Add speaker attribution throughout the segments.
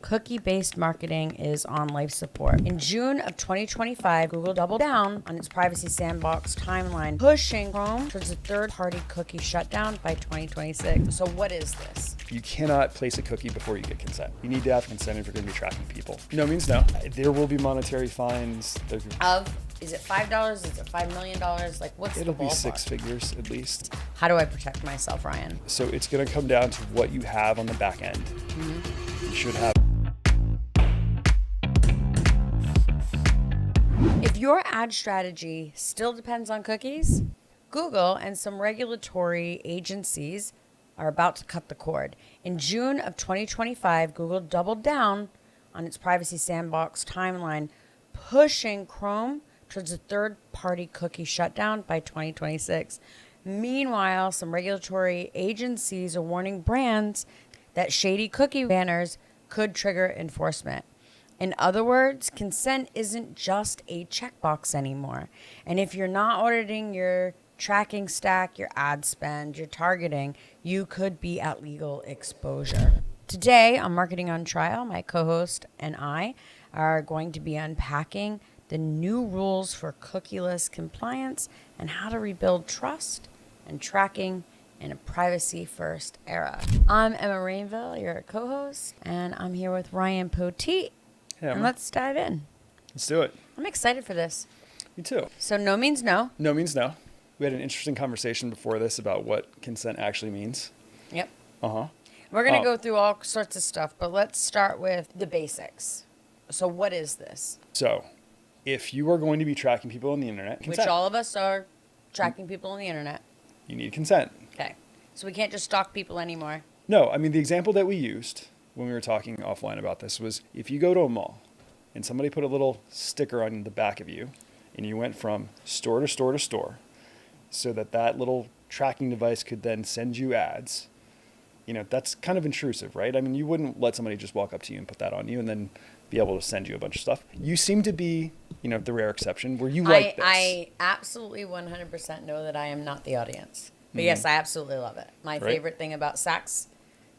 Speaker 1: cookie-based marketing is on life support. In June of 2025, Google doubled down on its Privacy Sandbox timeline, pushing Chrome towards a third-party cookie shutdown by 2026. So what is this?
Speaker 2: You cannot place a cookie before you get consent. You need to have consent if you're going to be tracking people. No means no. There will be monetary fines.
Speaker 1: Is it $5? Is it $5 million? Like, what's
Speaker 2: It'll
Speaker 1: the
Speaker 2: be
Speaker 1: ballpark?
Speaker 2: 6 figures at least.
Speaker 1: How do I protect myself, Ryan?
Speaker 2: So it's going to come down to what you have on the back end. You should have.
Speaker 1: If your ad strategy still depends on cookies, Google and some regulatory agencies are about to cut the cord. In June of 2025, Google doubled down on its Privacy Sandbox timeline, pushing Chrome towards a third-party cookie shutdown by 2026. Meanwhile, some regulatory agencies are warning brands that shady cookie banners could trigger enforcement. In other words, consent isn't just a checkbox anymore. And if you're not auditing your tracking stack, your ad spend, your targeting, you could be at legal exposure. Today on Marketing on Trial, my co-host and I are going to be unpacking the new rules for cookieless compliance and how to rebuild trust and tracking in a privacy-first era. I'm Emma Rainville, your co-host, and I'm here with Ryan Poteet.
Speaker 2: Hey,
Speaker 1: and let's dive in.
Speaker 2: Let's do it.
Speaker 1: I'm excited for this.
Speaker 2: Me too.
Speaker 1: So no means no.
Speaker 2: No means no. We had an interesting conversation before this about what consent actually means.
Speaker 1: Yep.
Speaker 2: Uh-huh.
Speaker 1: We're going to go through all sorts of stuff, but let's start with the basics. So what is this?
Speaker 2: So if you are going to be tracking people on the internet, consent.
Speaker 1: Which all of us are tracking people on the internet.
Speaker 2: You need consent.
Speaker 1: Okay. So we can't just stalk people anymore.
Speaker 2: No, I mean, the example that we used when we were talking offline about this was if you go to a mall and somebody put a little sticker on the back of you and you went from store to store to store so that little tracking device could then send you ads, that's kind of intrusive, right? I mean, you wouldn't let somebody just walk up to you and put that on you and then be able to send you a bunch of stuff. You seem to be, the rare exception where you like this.
Speaker 1: I absolutely 100% know that I am not the audience. But yes, I absolutely love it. My favorite thing about Saks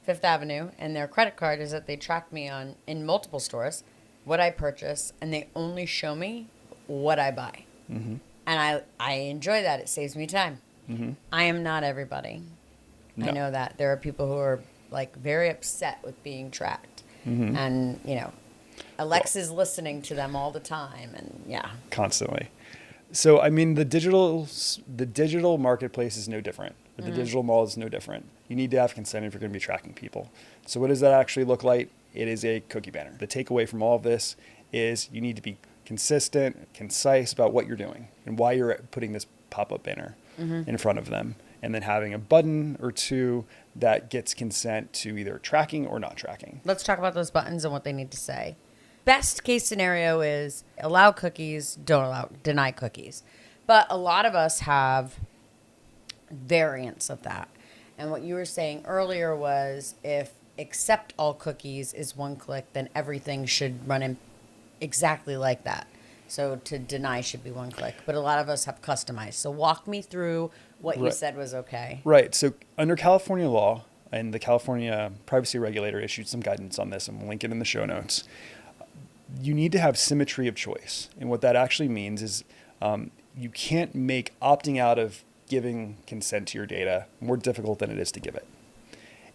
Speaker 1: Fifth Avenue and their credit card is that they track me in multiple stores, what I purchase, and they only show me what I buy. Mm-hmm. And I enjoy that. It saves me time. Mm-hmm. I am not everybody. No. I know that. There are people who are very upset with being tracked. Mm-hmm. And, Alexa's listening to them all the time, and yeah.
Speaker 2: Constantly. So, I mean, the digital marketplace is no different. The digital mall is no different. You need to have consent if you're going to be tracking people. So what does that actually look like? It is a cookie banner. The takeaway from all of this is you need to be consistent, concise about what you're doing and why you're putting this pop-up banner in front of them, and then having a button or two that gets consent to either tracking or not tracking.
Speaker 1: Let's talk about those buttons and what they need to say. Best case scenario is allow cookies, deny cookies. But a lot of us have variants of that. And what you were saying earlier was if accept all cookies is one click, then everything should run in exactly like that. So to deny should be one click. But a lot of us have customized. So walk me through what you said was okay.
Speaker 2: Right. So under California law, and the California privacy regulator issued some guidance on this, and we'll link it in the show notes. You need to have symmetry of choice. And what that actually means is you can't make opting out of giving consent to your data more difficult than it is to give it.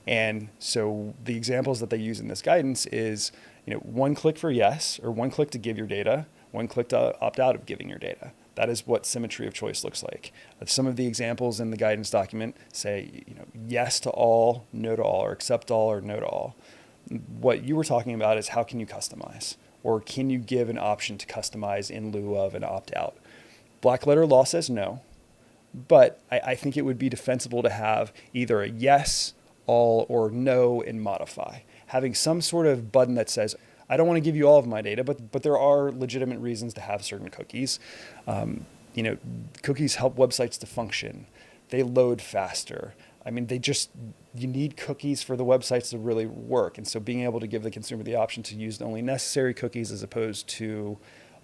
Speaker 2: And so the examples that they use in this guidance is, one click for yes, or one click to give your data, one click to opt out of giving your data. That is what symmetry of choice looks like. Some of the examples in the guidance document say, yes to all, no to all, or accept all, or no to all. What you were talking about is how can you customize? Or can you give an option to customize in lieu of an opt-out? Black letter law says no, but I think it would be defensible to have either a yes, all, or no and modify. Having some sort of button that says, I don't want to give you all of my data, but there are legitimate reasons to have certain cookies. Cookies help websites to function. They load faster. I mean, you need cookies for the websites to really work. And so being able to give the consumer the option to use the only necessary cookies as opposed to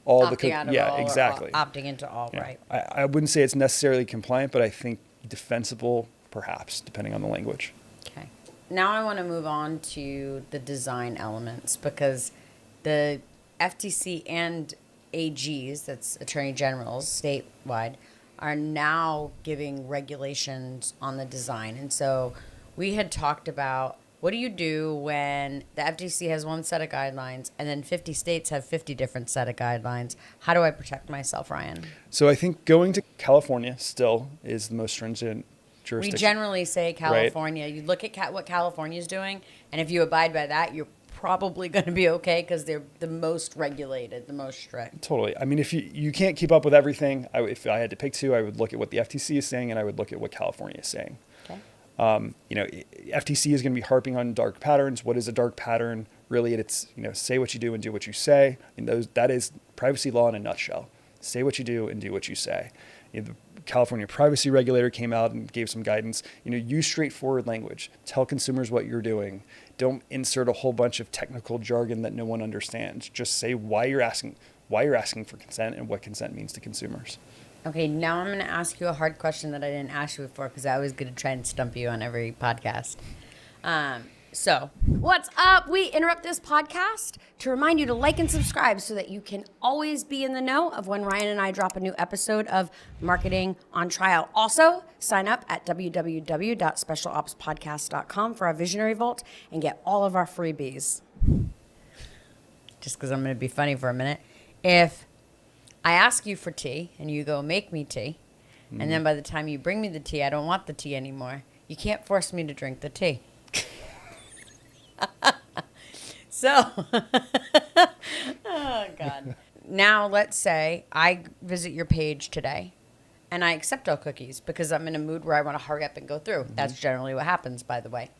Speaker 2: all
Speaker 1: opting
Speaker 2: the cookies.
Speaker 1: Out of
Speaker 2: yeah,
Speaker 1: all
Speaker 2: exactly.
Speaker 1: Opting into all, right.
Speaker 2: I wouldn't say it's necessarily compliant, but I think defensible, perhaps, depending on the language.
Speaker 1: Okay. now I want to move on to the design elements, because the FTC and AGs, that's Attorney Generals statewide, are now giving regulations on the design. And so we had talked about, what do you do when the FTC has one set of guidelines and then 50 states have 50 different set of guidelines? How do I protect myself, Ryan?
Speaker 2: So I think going to California still is the most stringent jurisdiction.
Speaker 1: We generally say California. Right? You look at what California is doing, and if you abide by that, you're probably going to be okay, because they're the most regulated, the most strict.
Speaker 2: Totally. I mean, if you can't keep up with everything, if I had to pick two, I would look at what the FTC is saying, and I would look at what California is saying.
Speaker 1: Okay.
Speaker 2: FTC is going to be harping on dark patterns. What is a dark pattern? Really, it's say what you do and do what you say. And that is privacy law in a nutshell. Say what you do and do what you say. The California privacy regulator came out and gave some guidance. Use straightforward language. Tell consumers what you're doing. Don't insert a whole bunch of technical jargon that no one understands. Just say why you're asking for consent and what consent means to consumers.
Speaker 1: Okay, now I'm going to ask you a hard question that I didn't ask you before, because I was going to try and stump you on every podcast. So, what's up? We interrupt this podcast to remind you to like and subscribe so that you can always be in the know of when Ryan and I drop a new episode of Marketing on Trial. Also, sign up at www.specialopspodcast.com for our Visionary Vault and get all of our freebies. Just because I'm going to be funny for a minute. If I ask you for tea and you go make me tea, and then by the time you bring me the tea, I don't want the tea anymore, you can't force me to drink the tea. So, oh God. Now let's say I visit your page today and I accept all cookies because I'm in a mood where I want to hurry up and go through. That's generally what happens, by the way.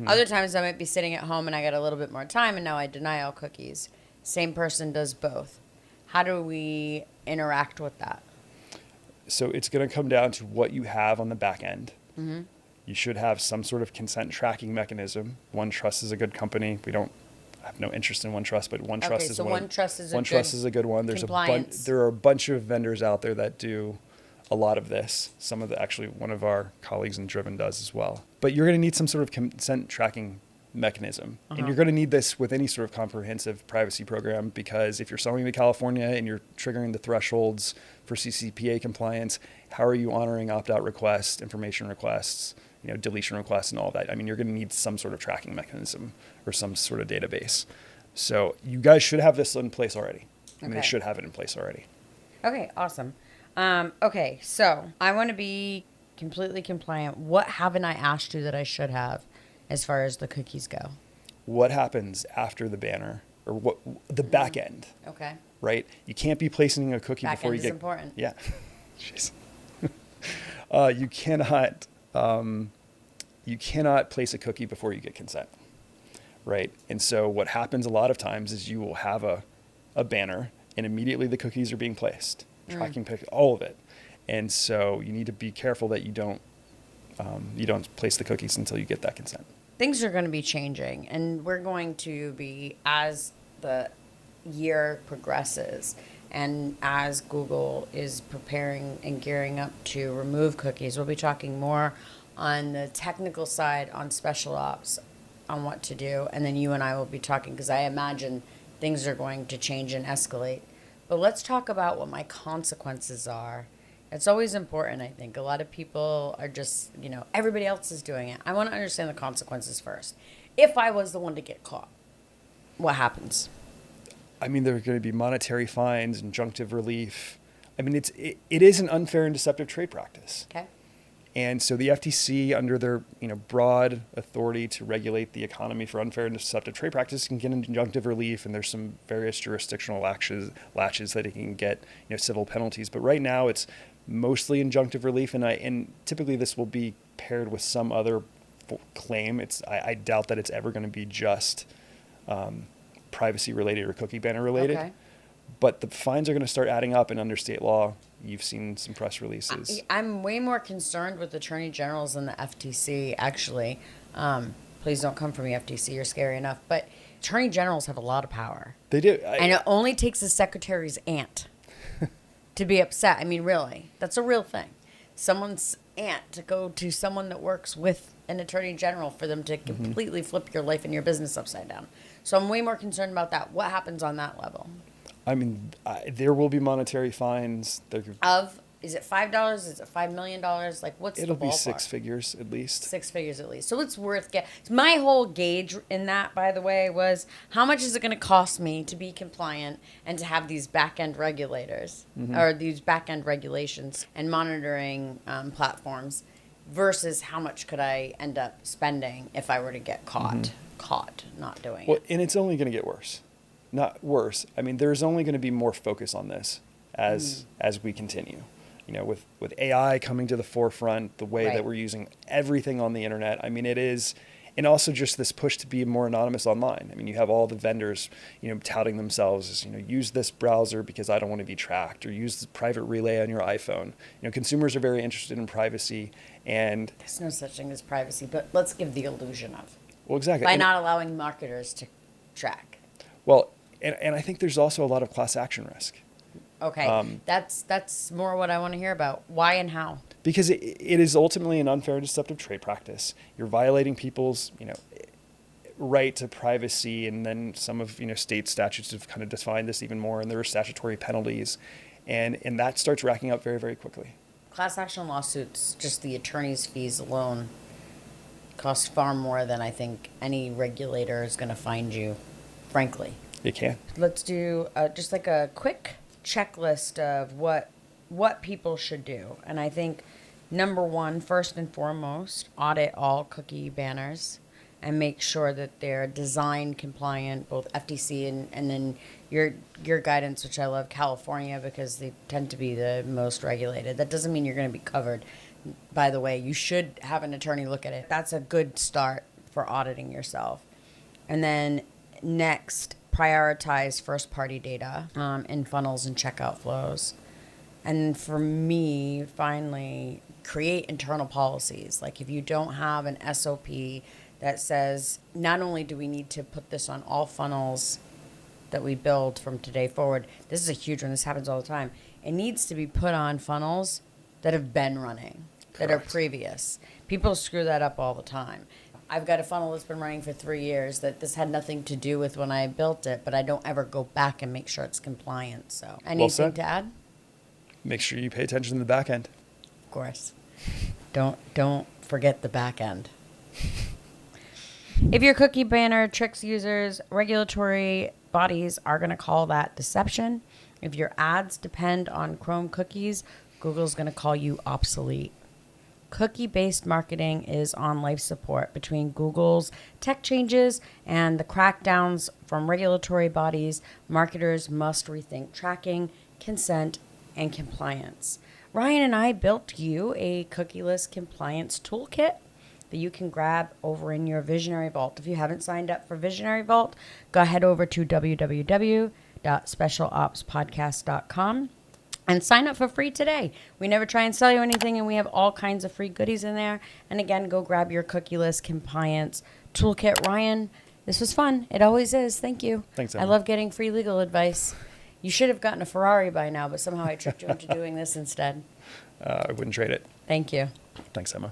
Speaker 1: Other times I might be sitting at home and I got a little bit more time, and now I deny all cookies. Same person does both. How do we interact with that?
Speaker 2: So it's going to come down to what you have on the back end. You should have some sort of consent tracking mechanism. OneTrust is a good company. I have no interest in OneTrust, but OneTrust is a good one. There are a bunch of vendors out there that do a lot of this. One of our colleagues in Driven does as well. But you're going to need some sort of consent tracking mechanism. And you're going to need this with any sort of comprehensive privacy program, because if you're selling to California and you're triggering the thresholds for CCPA compliance, how are you honoring opt-out requests, information requests, deletion requests and all of that? I mean, you're going to need some sort of tracking mechanism or some sort of database. So you guys should have this in place already. They should have it in place already.
Speaker 1: Okay, awesome. Okay, so I want to be completely compliant. What haven't I asked you that I should have as far as the cookies go?
Speaker 2: What happens after the banner, or what the back end?
Speaker 1: Okay.
Speaker 2: Right? You can't be placing a cookie
Speaker 1: back
Speaker 2: before you
Speaker 1: end
Speaker 2: get.
Speaker 1: Is important.
Speaker 2: Yeah. Jeez. You cannot place a cookie before you get consent, right? And so what happens a lot of times is you will have a banner, and immediately the cookies are being placed, tracking all of it. And so you need to be careful that you don't place the cookies until you get that consent.
Speaker 1: Things are going to be changing, and we're going to be, as the year progresses and as Google is preparing and gearing up to remove cookies, we'll be talking more on the technical side, on special ops, on what to do. And then you and I will be talking, because I imagine things are going to change and escalate. But let's talk about what my consequences are. It's always important, I think. A lot of people are just, everybody else is doing it. I want to understand the consequences first. If I was the one to get caught, what happens?
Speaker 2: I mean, there are going to be monetary fines, injunctive relief. I mean, it is an unfair and deceptive trade practice.
Speaker 1: Okay.
Speaker 2: And so the FTC, under their broad authority to regulate the economy for unfair and deceptive trade practice, can get injunctive relief, and there's some various jurisdictional latches that it can get civil penalties. But right now, it's mostly injunctive relief, and typically this will be paired with some other claim. I doubt that it's ever going to be just privacy related or cookie banner related. Okay. But the fines are going to start adding up, and under state law, you've seen some press releases.
Speaker 1: I'm way more concerned with attorney generals than the FTC, actually. Please don't come for me, FTC. You're scary enough. But attorney generals have a lot of power.
Speaker 2: They do.
Speaker 1: And it only takes a secretary's aunt to be upset. I mean, really. That's a real thing. Someone's aunt to go to someone that works with an attorney general for them to completely flip your life and your business upside down. So I'm way more concerned about that. What happens on that level?
Speaker 2: I mean, there will be monetary fines.
Speaker 1: Is it $5? Is it $5 million? Like, what's
Speaker 2: It'll
Speaker 1: the
Speaker 2: be
Speaker 1: ballpark?
Speaker 2: 6 figures at least.
Speaker 1: 6 figures at least. So it's worth my whole gauge in that, by the way, was how much is it going to cost me to be compliant and to have these back-end regulators or these back-end regulations and monitoring platforms versus how much could I end up spending if I were to get caught not doing it.
Speaker 2: And it's only going to get worse. Not worse. I mean, there's only going to be more focus on this as we continue. You know, with AI coming to the forefront, the way that we're using everything on the internet. I mean, it is, and also just this push to be more anonymous online. I mean, you have all the vendors, you know, touting themselves as, you know, use this browser because I don't want to be tracked, or use the private relay on your iPhone. You know, consumers are very interested in privacy, and
Speaker 1: there's no such thing as privacy, but let's give the illusion of.
Speaker 2: Well, exactly.
Speaker 1: By not allowing marketers to track.
Speaker 2: Well, and I think there's also a lot of class action risk.
Speaker 1: Okay, that's more what I want to hear about. Why and how?
Speaker 2: Because it is ultimately an unfair and deceptive trade practice. You're violating people's, you know, right to privacy, and then some of, you know, state statutes have kind of defined this even more, and there are statutory penalties, and that starts racking up very, very quickly.
Speaker 1: Class action lawsuits, just the attorney's fees alone, cost far more than I think any regulator is going to find you, frankly.
Speaker 2: It can.
Speaker 1: Let's do just like a quick checklist of what people should do. And I think number one, first and foremost, audit all cookie banners and make sure that they're design compliant, both FTC and then your guidance, which I love, California, because they tend to be the most regulated. That doesn't mean you're going to be covered. By the way, you should have an attorney look at it. That's a good start for auditing yourself. And then next, prioritize first-party data in funnels and checkout flows. And for me, finally, create internal policies. Like if you don't have an SOP that says, not only do we need to put this on all funnels that we build from today forward, this is a huge one, this happens all the time. It needs to be put on funnels that have been running, that are previous. People screw that up all the time. I've got a funnel that's been running for 3 years that this had nothing to do with when I built it, but I don't ever go back and make sure it's compliant. So anything to add?
Speaker 2: Make sure you pay attention to the back end.
Speaker 1: Of course. Don't forget the back end. If your cookie banner tricks users, regulatory bodies are going to call that deception. If your ads depend on Chrome cookies, Google's going to call you obsolete. Cookie-based marketing is on life support between Google's tech changes and the crackdowns from regulatory bodies. Marketers must rethink tracking, consent, and compliance. Ryan and I built you a cookieless compliance toolkit that you can grab over in your Visionary Vault. If you haven't signed up for Visionary Vault, go ahead over to www.specialopspodcast.com and sign up for free today. We never try and sell you anything, and we have all kinds of free goodies in there. And again, go grab your cookieless compliance toolkit. Ryan, this was fun. It always is. Thank you.
Speaker 2: Thanks,
Speaker 1: Emma.
Speaker 2: Emma.
Speaker 1: I love getting free legal advice. You should have gotten a Ferrari by now, but somehow I tricked you into doing this instead.
Speaker 2: I wouldn't trade it.
Speaker 1: Thank you.
Speaker 2: Thanks, Emma.